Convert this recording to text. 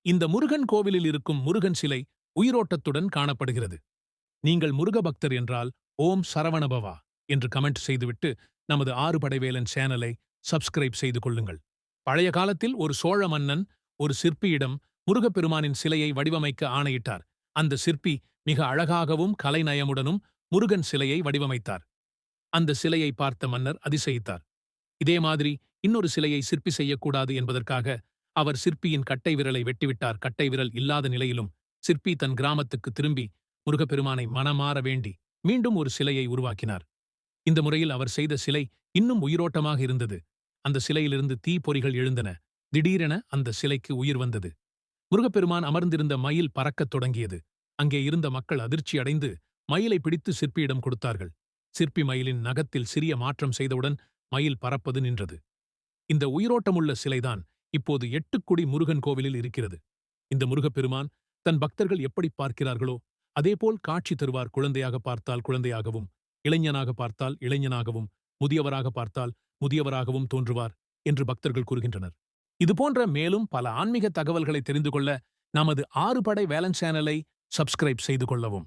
இந்த முருகன் கோவிலில் இருக்கும் முருகன் சிலை உயிரோட்டத்துடன் காணப்படுகிறது. நீங்கள் முருக பக்தர் என்றால் ஓம் சரவணபவா என்று கமெண்ட் செய்துவிட்டு நமது ஆறுபடைவேலன் சேனலை சப்ஸ்கிரைப் செய்து கொள்ளுங்கள். பழைய காலத்தில் ஒரு சோழ மன்னன் ஒரு சிற்பியிடம் முருகப்பெருமானின் சிலையை வடிவமைக்க ஆணையிட்டார். அந்த சிற்பி மிக அழகாகவும் கலைநயமுடனும் முருகன் சிலையை வடிவமைத்தார். அந்த சிலையை பார்த்த மன்னர் அதிசயித்தார். இதே மாதிரி இன்னொரு சிலையை சிற்பி செய்யக்கூடாது என்பதற்காக அவர் சிற்பியின் கட்டை விரலை வெட்டிவிட்டார். கட்டை விரல் இல்லாத நிலையிலும் சிற்பி தன் கிராமத்துக்கு திரும்பி முருகப்பெருமானை மனமாற வேண்டி மீண்டும் ஒரு சிலையை உருவாக்கினார். இந்த முறையில் அவர் செய்த சிலை இன்னும் உயிரோட்டமாக இருந்தது. அந்த சிலையிலிருந்து தீப்பொறிகள் எழுந்தன. திடீரென அந்த சிலைக்கு உயிர் வந்தது. முருகப்பெருமான் அமர்ந்திருந்த மயில் பறக்கத் தொடங்கியது. அங்கே இருந்த மக்கள் அதிர்ச்சி அடைந்து மயிலை பிடித்து சிற்பியிடம் கொடுத்தார்கள். சிற்பி மயிலின் நகத்தில் சிறிய மாற்றம் செய்தவுடன் மயில் பறப்பது நின்றது. இந்த உயிரோட்டமுள்ள சிலைதான் இப்போது எட்டுக்குடி முருகன் கோவிலில் இருக்கிறது. இந்த முருகப்பெருமான் தன் பக்தர்கள் எப்படி பார்க்கிறார்களோ அதேபோல் காட்சி தருவார். குழந்தையாக பார்த்தால் குழந்தையாகவும், இளைஞனாக பார்த்தால் இளைஞனாகவும், முதியவராக பார்த்தால் முதியவராகவும் தோன்றுவார் என்று பக்தர்கள் கூறுகின்றனர். இதுபோன்ற மேலும் பல ஆன்மீக தகவல்களை தெரிந்து கொள்ள நமது ஆறுபடை வேலன் சேனலை சப்ஸ்கிரைப் செய்து கொள்ளவும்.